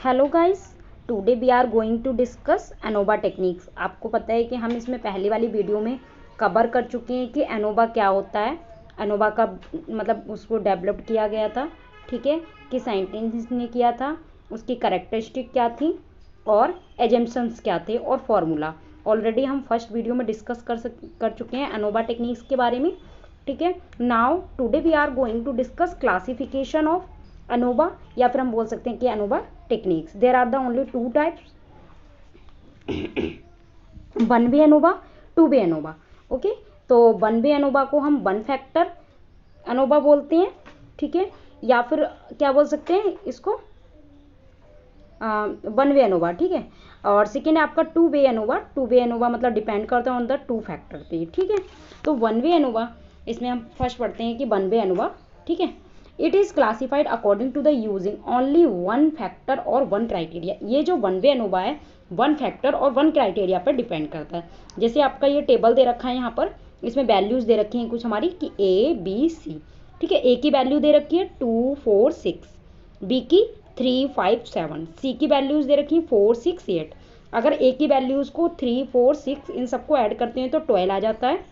Hello guys, today we are going to discuss ANOVA techniques. आपको पता है कि हम इसमें पहली वाली वीडियो में कवर कर चुके हैं कि एनोवा क्या होता है, एनोवा का मतलब उसको डेवलप किया गया था, ठीक है, कि साइंटिस्ट ने किया था, उसकी कैरेक्टरिस्टिक क्या थी और एजम्पशंस क्या थे और फॉर्मूला ऑलरेडी हम फर्स्ट वीडियो में डिस्कस कर चुके हैं एनोवा टेक्निक्स के बारे में, ठीक है। Now today we are going to discuss classification of ANOVA, या फिर हम बोल सकते हैं कि ANOVA techniques. There are the only two types, one way ANOVA, two way ANOVA. Okay, तो वन वे एनोवा को हम वन फैक्टर एनोवा बोलते हैं, ठीक है, या फिर क्या बोल सकते हैं इसको, वन वे एनोवा, ठीक है। और सेकेंड है आपका to way ANOVA. Two way ANOVA मतलब डिपेंड करता है ऑन द टू फैक्टर पे, ठीक है। तो वन वे एनोवा, इसमें हम फर्स्ट पढ़ते हैं कि वन वे एनोवा, ठीक है। It is classified according to the using only one factor और वन क्राइटेरिया। ये जो वन वे एनोवा है वन फैक्टर और वन क्राइटेरिया पर डिपेंड करता है। जैसे आपका ये टेबल दे रखा है यहाँ पर, इसमें वैल्यूज़ दे रखी हैं कुछ हमारी कि ए बी सी, ठीक है। ए की वैल्यू दे रखी है 2 4 6, बी की 3 5 7, सी की वैल्यूज़ दे रखी हैं 4 6 8। अगर ए की वैल्यूज़ को 3 4 6 इन सबको ऐड करते हैं तो 12 आ जाता है,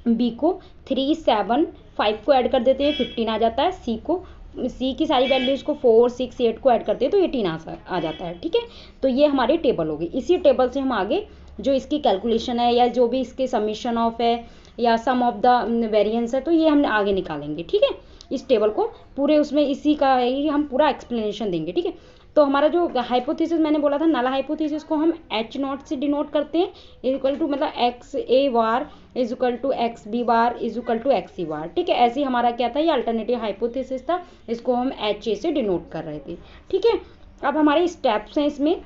बी को 3 7 5 को ऐड कर देते हैं 15 आ जाता है, सी की सारी वैल्यूज़ को 4 6 8 को ऐड करते हैं तो 18 आ जाता है, ठीक है। तो ये हमारी टेबल होगी। इसी टेबल से हम आगे जो इसकी कैलकुलेशन है या जो भी इसके समीशन ऑफ है या सम ऑफ द वेरिएंस है तो ये हम आगे निकालेंगे, ठीक है। इस टेबल को पूरे उसमें इसी का ही हम पूरा एक्सप्लेनेशन देंगे, ठीक है। तो हमारा जो हाइपोथेसिस मैंने बोला था, नल हाइपोथेसिस को हम एच नॉट से डिनोट करते हैं, इज इक्वल टू मतलब X A bar is equal to X B bar is equal to X C bar, ठीक है। ऐसे ही हमारा क्या था, ये अल्टरनेटिव हाइपोथेसिस था, इसको हम एच ए से डिनोट कर रहे थे, ठीक है। अब हमारे स्टेप्स हैं, इसमें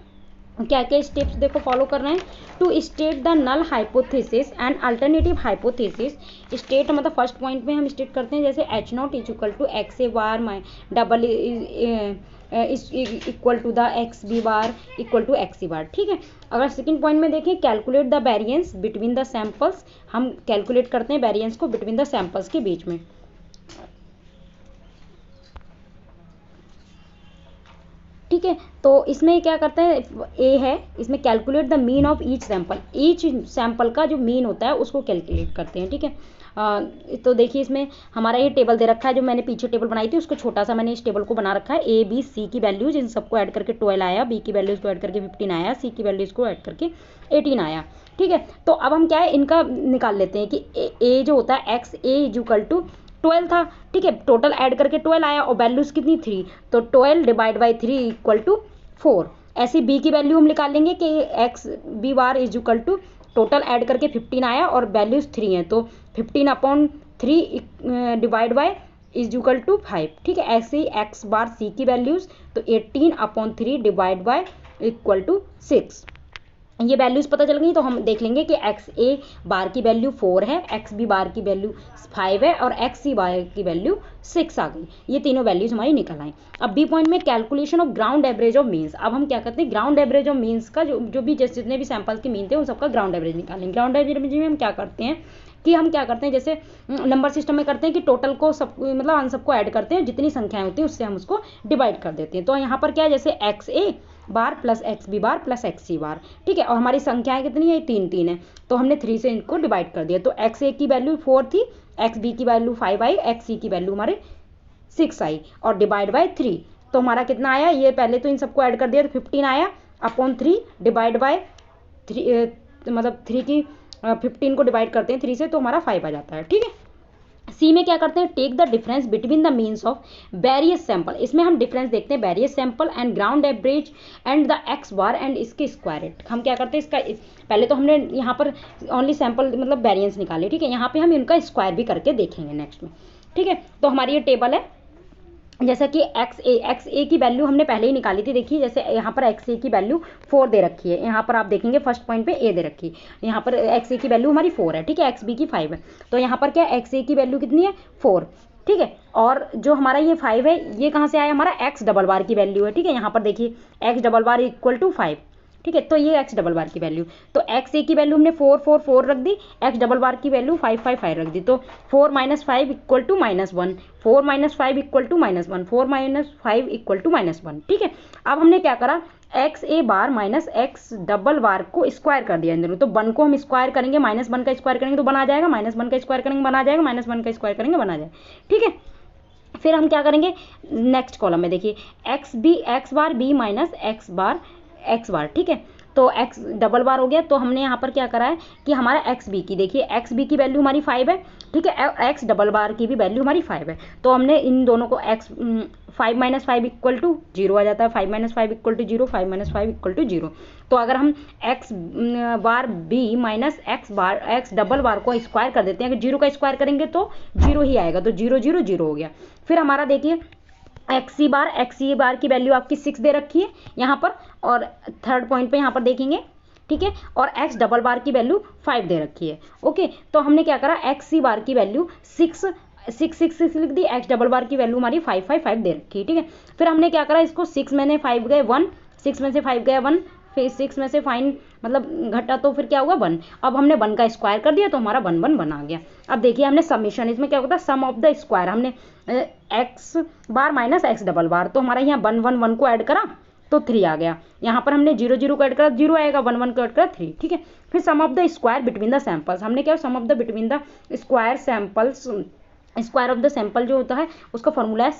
क्या क्या स्टेप्स देखो फॉलो कर रहे हैं। To state the null hypothesis and alternative hypothesis, state मतलब फर्स्ट पॉइंट में हम स्टेट करते हैं जैसे H not is equal to X A bar my double equal to the X B bar equal to X C bar, ठीक है। अगर second point में देखें, calculate the variance between the samples, हम कैलकुलेट करते हैं वेरिएंस को between the samples के बीच में, ठीक है। तो इसमें क्या करते हैं, ए है, इसमें calculate the mean of each sample, each sample का जो मीन होता है उसको कैलकुलेट करते हैं, ठीक है। तो देखिए इसमें हमारा ये टेबल दे रखा है, जो मैंने पीछे टेबल बनाई थी उसको छोटा सा मैंने इस टेबल को बना रखा है। ए बी सी की वैल्यूज इन सबको ऐड करके 12 आया, बी की वैल्यूज को ऐड करके 15 आया, सी की वैल्यूज को ऐड करके 18 आया, ठीक है। तो अब हम क्या है इनका निकाल लेते हैं कि ए जो होता है X A is equal to 12 था, ठीक है, टोटल ऐड करके 12 आया और वैल्यूज कितनी 3, तो 12 डिवाइड बाई 3 इक्वल टू 4। ऐसे बी की वैल्यू हम निकालेंगे कि X B bar is equal to total add करके 15 आया और वैल्यूज 3 हैं तो 15 upon 3 divide by is equal to 5, ठीक है। ऐसे ही एक्स बार सी की वैल्यूज तो 18 upon 3 divide by equal to 6। ये वैल्यूज़ पता चल गई तो हम देख लेंगे कि एक्स ए बार की वैल्यू 4 है, एक्स बी बार की वैल्यू 5 है और एक्स सी बार की वैल्यू 6 आ गई। ये तीनों वैल्यूज़ हमारी निकल आई। अब बी पॉइंट में calculation of ground average of means, अब हम क्या करते हैं ग्राउंड एवरेज ऑफ मीन्स का जो भी जितने भी सैंपल्स के मीन थे उन सबका ग्राउंड एवरेज निकालेंगे। ग्राउंड एवरेज में हम क्या करते हैं कि हम क्या करते हैं जैसे नंबर सिस्टम में करते हैं कि टोटल को सब मतलब अन सबको ऐड करते हैं, जितनी संख्याएं होती हैं उससे हम उसको डिवाइड कर देते हैं। तो यहाँ पर क्या है जैसे X A bar plus X B bar plus X C bar, ठीक है। और हमारी संख्याएं कितनी है 3 3 है तो हमने 3 से इनको डिवाइड कर दिया। तो एक्स ए की वैल्यू 4 थी, एक्स बी की वैल्यू 5 आई, एक्स सी की वैल्यू हमारे 6 आई और डिवाइड बाय 3 तो हमारा कितना आया, ये पहले तो इन सबको ऐड कर दिया तो 15 आया अपॉन 3 डिवाइड बाय 3 मतलब 3 की 15 को डिवाइड करते हैं 3 से तो हमारा 5 आ जाता है, ठीक है। सी में क्या करते हैं, take the difference between the means of various sample, इसमें हम डिफरेंस देखते हैं various sample and ground average and the X bar and इसके स्क्वायर रूट। हम क्या करते हैं इसका पहले तो हमने यहाँ पर ओनली सैंपल मतलब वेरिएंस निकाले, ठीक है। यहाँ पे हम इनका स्क्वायर भी करके देखेंगे नेक्स्ट में, ठीक है। तो हमारी ये टेबल है जैसा कि एक्स ए की वैल्यू हमने पहले ही निकाली थी। देखिए जैसे यहाँ पर एक्स ए की वैल्यू 4 दे रखी है, यहाँ पर आप देखेंगे फर्स्ट पॉइंट पे ए दे रखी है, यहाँ पर एक्स ए की वैल्यू हमारी 4 है, ठीक है, एक्स बी की 5 है। तो यहाँ पर क्या एक्स ए की वैल्यू कितनी है 4, ठीक है। और जो हमारा ये 5 है ये कहाँ से आया, हमारा एक्स डबल बार की वैल्यू है, ठीक है। यहाँ पर देखिए X double bar equal to 5, ठीक है। तो ये एक्स डबल बार की वैल्यू, तो एक्स ए की वैल्यू हमने 4 4 4 रख दी, एक्स डबल बार की वैल्यू 5 5 5 रख दी। तो 4 - 5 equal to -1, 4 - 5 equal to -1, 4 - 5 equal to -1, ठीक है। अब हमने क्या करा, X A bar minus X double bar को स्क्वायर कर दिया इन दोनों। तो 1 को हम स्क्वायर करेंगे, -1 का स्क्वायर करेंगे तो बन आ जाएगा, -1 का स्क्वायर करेंगे बन आ जाएगा, -1 का स्क्वायर करेंगे बन आ जाएगा, ठीक है। फिर हम क्या करेंगे, नेक्स्ट कॉलम में देखिए एक्स बार बी माइनस एक्स बार, ठीक है। तो एक्स डबल बार हो गया। तो हमने यहाँ पर क्या करा है कि हमारा एक्स बी की, देखिए एक्स बी की वैल्यू हमारी 5 है, ठीक है। एक्स डबल बार की भी वैल्यू हमारी 5 है। तो हमने इन दोनों को 5 - 5 इक्वल टू 0 आ जाता है, 5 - 5 इक्वल टू 0, 5 - 5 इक्वल टू 0। तो अगर हम एक्स बार B minus X double bar को स्क्वायर कर देते हैं, अगर 0 का स्क्वायर करेंगे तो 0 ही आएगा, तो 0 0 0 हो गया। फिर हमारा देखिए एक्स सी बार की वैल्यू आपकी 6 दे रखी है यहाँ पर, और थर्ड पॉइंट पे यहाँ पर देखेंगे, ठीक है। और एक्स डबल बार की वैल्यू 5 दे रखी है, ओके। तो हमने क्या करा, एक्स सी बार की वैल्यू 6 लिख दी, एक्स डबल बार की वैल्यू हमारी 5 5 5 दे रखी है, ठीक है। फिर हमने क्या करा, इसको 6 में से 5 गए 1, 6 में से 5 गया 1, फिर 6 में से 5 मतलब घटा तो फिर क्या हुआ 1। अब हमने 1 का स्क्वायर कर दिया तो हमारा 1 1 1 आ गया। अब देखिए हमने समीशन, इसमें क्या होता है, सम ऑफ द स्क्वायर, हमने x bar minus X double बार, तो हमारा यहाँ 1 1 1 को ऐड करा तो 3 आ गया। यहाँ पर हमने 0 0 को ऐड करा 0 आएगा, 1 1 को ऐड करा 3, ठीक है। फिर sum of the square between the samples, हमने क्या sum of the between the square samples, square of the sample जो होता है उसका फॉर्मूला है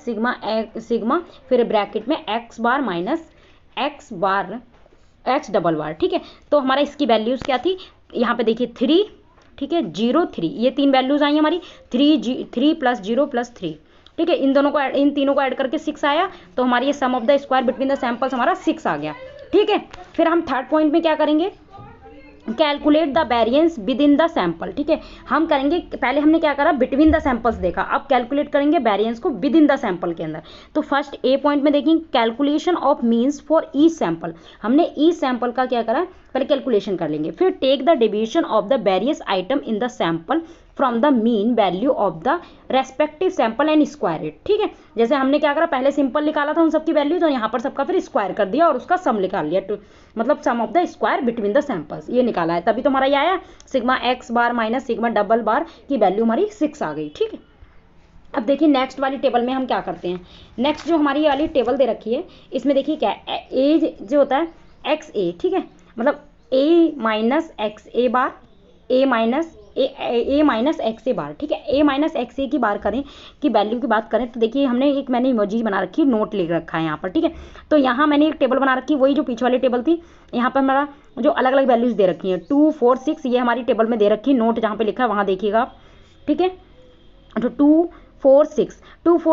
सिग्मा फिर ब्रैकेट में x bar minus X double बार, ठीक है। तो हमारा इसकी वैल्यूज क्या थी, यहाँ पे देखिए 3, ठीक है, 0 3, ये 3 वैल्यूज आई हमारी, 3 + 0 + 3, ठीक है। इन तीनों को ऐड करके 6 आया। तो हमारी ये sum of the square between the samples हमारा 6 आ गया, ठीक है। फिर हम थर्ड पॉइंट में क्या करेंगे, calculate the variance with in the sample, ठीक है। हम करेंगे, पहले हमने क्या करा, बिटवीन द सैंपल्स देखा, अब कैलकुलेट करेंगे वेरिएंस को विद इन द सैंपल के अंदर। तो फर्स्ट ए पॉइंट में देखेंगे calculation of means for each sample, हमने ईच सैंपल का क्या करा, पहले कैलकुलेशन कर लेंगे। फिर take the division of the various item in the sample from the mean value of the respective sample and square it, ठीक है। जैसे हमने क्या करा, पहले सिंपल निकाला था उन सबकी वैल्यू, तो यहाँ पर सबका फिर स्क्वायर कर दिया और उसका सम निकाल लिया, मतलब sum of the square between the samples ये निकाला है, तभी तो हमारा ये आया sigma x bar minus sigma double bar की वैल्यू हमारी 6 आ गई, ठीक है। अब देखिए नेक्स्ट वाली टेबल में हम क्या करते हैं, नेक्स्ट जो हमारी ये वाली टेबल दे रखी है इसमें देखिए क्या ए जो होता है एक्स ए, ठीक है, मतलब ए minus x A bar, A minus x A बार, ठीक है। ए माइनस एक्स ए की बार करें कि वैल्यू की बात करें तो देखिए हमने एक मैंने इमोजी बना रखी है, नोट लिख रखा है यहाँ पर, ठीक है। तो यहाँ मैंने एक टेबल बना रखी है, वही जो पीछे वाली टेबल थी, यहाँ पर हमारा जो अलग अलग वैल्यूज दे रखी हैं 2 4 6 ये हमारी टेबल में दे रखी है, नोट जहाँ पे लिखा है वहाँ देखिएगा आप, ठीक है। तो 2 4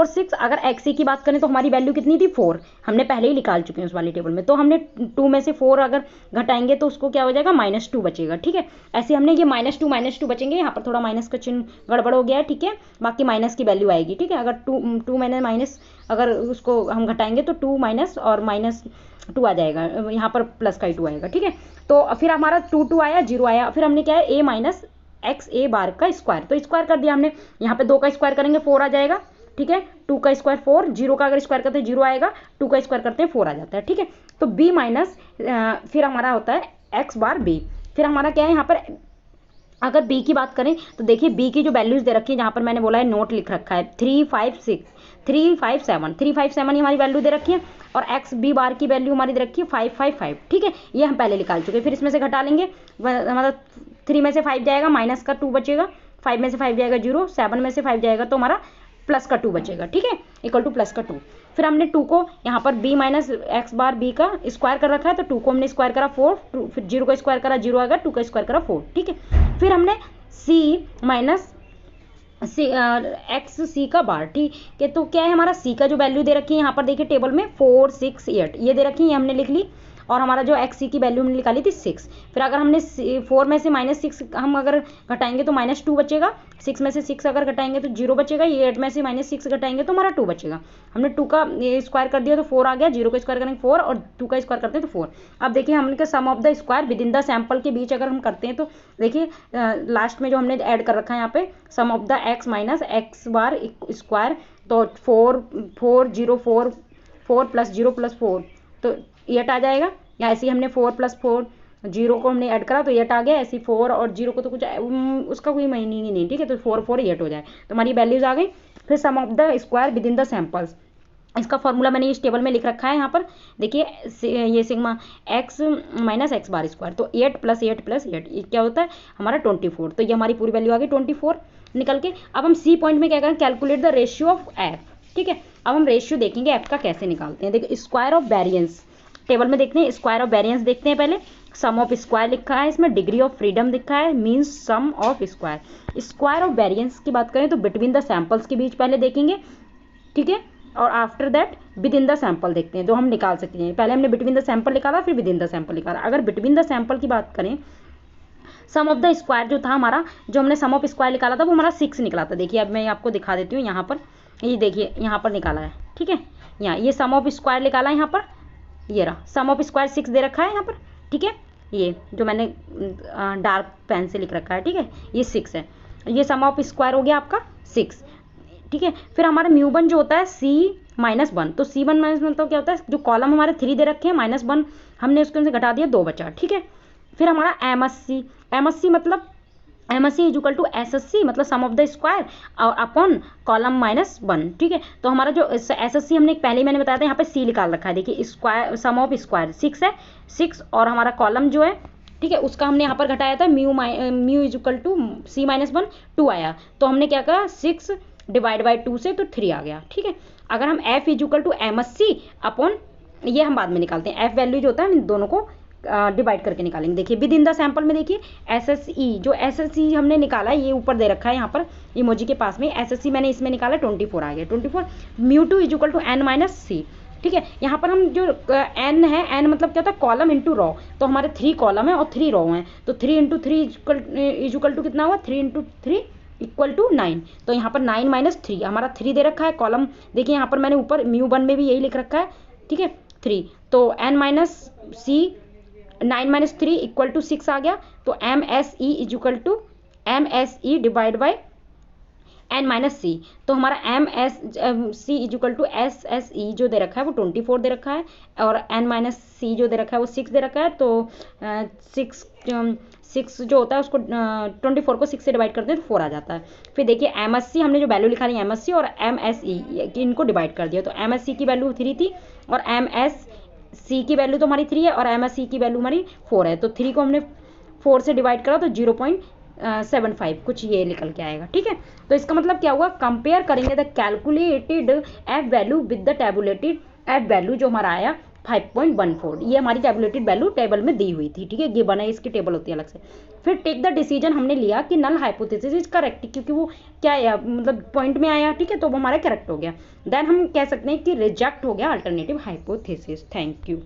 6 अगर एक्स ए की बात करें तो हमारी वैल्यू कितनी थी 4, हमने पहले ही निकाल चुके हैं उस वाली टेबल में। तो हमने 2 में से 4 अगर घटाएंगे तो उसको क्या हो जाएगा -2 बचेगा, ठीक है। ऐसे हमने ये -2 बचेंगे, यहाँ पर थोड़ा माइनस का चिन्ह गड़बड़ हो गया है, ठीक है। बाकी माइनस की वैल्यू आएगी, ठीक है। अगर 2 मैंने माइनस अगर उसको हम घटाएंगे तो 2 माइनस और -2 आ जाएगा, यहाँ पर प्लस का ही 2 आएगा, ठीक है। तो फिर हमारा 2 2 आया 0 आया, फिर हमने क्या है ए माइनस एक्स ए बार का स्क्वायर, तो स्क्वायर कर दिया हमने, यहाँ पे 2 का स्क्वायर करेंगे 4 आ जाएगा, ठीक है। 2 का स्क्वायर 4, 0 का अगर स्क्वायर करते हैं 0 आएगा, 2 का स्क्वायर करते हैं 4 आ जाता है, ठीक है। तो बी माइनस फिर हमारा होता है एक्स बार बी, फिर हमारा क्या है यहाँ पर अगर बी की बात करें तो देखिए बी की जो वैल्यूज दे रखी है, जहाँ पर मैंने बोला है नोट लिख रखा है 3 5 7 हमारी वैल्यू दे रखी है, और एक्स बी बार की वैल्यू हमारी दे रखी है 5 5 5, ठीक है। ये हम पहले निकाल चुके हैं। फिर इसमें से घटा लेंगे, मतलब 3 में से 5 जाएगा, माइनस का 2 बचेगा, 5 में से 5 जाएगा 0, 7 में से 5 जाएगा तो हमारा प्लस का 2 बचेगा, ठीक है, इक्वल टू प्लस का 2। फिर हमने 2 को यहाँ पर b माइनस एक्स बार बी का स्क्वायर कर रखा है, तो 2 को हमने स्क्वायर करा 4, फिर 0 का स्क्वायर करा 0 आएगा, 2 का स्क्वायर करा 4, ठीक है। फिर हमने c माइनस एक्स सी का बार, ठीक है। तो क्या है हमारा c का जो वैल्यू दे रखी है यहाँ पर देखिए टेबल में 4 6 8 ये दे रखी है, ये हमने लिख ली, और हमारा जो एक्स सी की वैल्यू हमने निकाली थी 6। फिर अगर हमने 4 में से -6 हम अगर घटाएंगे तो -2 बचेगा, 6 में से 6 अगर घटाएंगे तो 0 बचेगा, ये 8 में से -6 घटाएंगे तो हमारा 2 बचेगा। हमने 2 का स्क्वायर कर दिया तो 4 आ गया, 0 का स्क्वायर करेंगे 4 और 2 का स्क्वायर करते हैं तो 4। अब देखिए हमने sum of the square within the sample के बीच अगर हम करते हैं तो देखिए लास्ट में जो हमने ऐड कर रखा है यहाँ पे sum of the x minus x bar square, तो 4 4 0 4 4 + 0 + 4 तो 8 आ जाएगा, या ऐसे ही हमने 4 + 4 0 को हमने ऐड करा तो 8 आ गया, ऐसे 4 और 0 को तो कुछ उसका कोई मीनिंग ही नहीं, ठीक है। तो 4 4 8 हो जाए तो हमारी वैल्यूज आ गई। फिर sum of the square within the samples, इसका फॉर्मूला मैंने इस टेबल में लिख रखा है यहाँ पर देखिए, ये सिग्मा x - x बार स्क्वायर, तो 8 + 8 + 8 ये क्या होता है हमारा 24। तो ये हमारी पूरी वैल्यू आ गई 24 निकल के। अब हम सी पॉइंट में क्या करें, calculate the ratio of F, ठीक है। अब हम रेशियो देखेंगे एफ का कैसे निकालते हैं। देखिए स्क्वायर ऑफ वेरिएंस टेबल में देखते हैं, स्क्वायर ऑफ वेरिएंस देखते हैं पहले। सम ऑफ स्क्वायर लिखा है इसमें, डिग्री ऑफ फ्रीडम लिखा है, means sum of square. Square of variance की बात करें तो बिटवीन द सैंपल्स के बीच पहले देखेंगे, ठीक है, और after that with in the sample देखते हैं जो हम निकाल सकते हैं। पहले हमने बिटवीन द सैंपल निकाला, फिर विद इन द सैंपल निकाला। अगर बिटवीन द सैंपल की बात करें, सम ऑफ द स्क्वायर जो था हमारा, जो हमने सम ऑफ स्क्वायर निकाला था वो हमारा 6 निकला था। देखिए अब मैं आपको दिखा देती हूँ, यहाँ पर ये देखिए यहाँ पर निकाला है, ठीक है। यहाँ ये सम ऑफ स्क्वायर निकाला है, यहाँ पर ये रहा सम ऑफ स्क्वायर 6 दे रखा है यहाँ पर, ठीक है। ये जो मैंने डार्क पेन से लिख रखा है, ठीक है, ये 6 है। ये सम ऑफ स्क्वायर हो गया आपका 6, ठीक है। फिर हमारा μ1 जो होता है C-1, तो C1 - मतलब क्या होता है, जो कॉलम हमारे 3 दे रखे हैं -1 हमने उसके से घटा दिया 2 बचा, ठीक है। फिर हमारा MSC मतलब MSC = SSC मतलब सम ऑफ द स्क्वायर और अपॉन कॉलम -1, ठीक है। तो हमारा जो SSC हमने पहले मैंने बताया था, यहाँ पे C निकाल रखा है। देखिए स्क्वायर सम ऑफ स्क्वायर 6 है, 6 और हमारा कॉलम जो है, ठीक है, उसका हमने यहाँ पर घटाया था μ = C-1 2 आया। तो हमने क्या कहा 6 / 2 से तो 3 आ गया, ठीक है। अगर हम F = MSC अपॉन, ये हम बाद में निकालते हैं, F वैल्यू जो होता है हम दोनों को डिवाइड करके निकालेंगे। देखिए विद इन द सैंपल में देखिए SSE, जो SSE हमने निकाला है ये ऊपर दे रखा है यहाँ पर इमोजी के पास में, SSE मैंने इसमें निकाला 24 आ गया 24। μ2 = N - C, ठीक है। यहाँ पर हम जो n है, n मतलब क्या होता है कॉलम इंटू रॉ, तो हमारे 3 कॉलम है और 3 रॉ हैं, तो 3 × 3 = कितना हुआ, 3 × 3 = 9। तो यहाँ पर 9 - 3 हमारा 3 दे रखा है कॉलम, देखिए यहाँ पर मैंने ऊपर μ1 में भी यही लिख रखा है, ठीक है 3। तो N - C 9 - 3 = 6 आ गया। तो MSE = MSE / N - C, तो हमारा MSC = SSE जो दे रखा है वो 24 दे रखा है, और N - C जो दे रखा है वो 6 दे रखा है। तो 6 जो होता है उसको 24 को 6 से डिवाइड करते हैं तो 4 आ जाता है। फिर देखिए MSC हमने जो वैल्यू लिखा है MSC और MSE इनको डिवाइड कर दिया, तो MSC की वैल्यू 3 थी और MSC की वैल्यू तो हमारी 3 है और MSE की वैल्यू हमारी 4 है। तो 3 को हमने 4 से डिवाइड करा तो 0.75 कुछ ये निकल के आएगा, ठीक है। तो इसका मतलब क्या हुआ, कंपेयर करेंगे the calculated F value with the tabulated F value जो हमारा आया 5.14, ये हमारी टैबुलेटेड वैल्यू टेबल में दी हुई थी, ठीक है, ये बना इसकी टेबल होती है अलग से। फिर टेक द डिसीजन हमने लिया कि नल हाइपोथेसिस इज करेक्ट, क्योंकि वो क्या आया मतलब पॉइंट में आया, ठीक है, तो वो हमारा करेक्ट हो गया। देन हम कह सकते हैं कि रिजेक्ट हो गया अल्टरनेटिव हाइपोथेसिस। Thank you.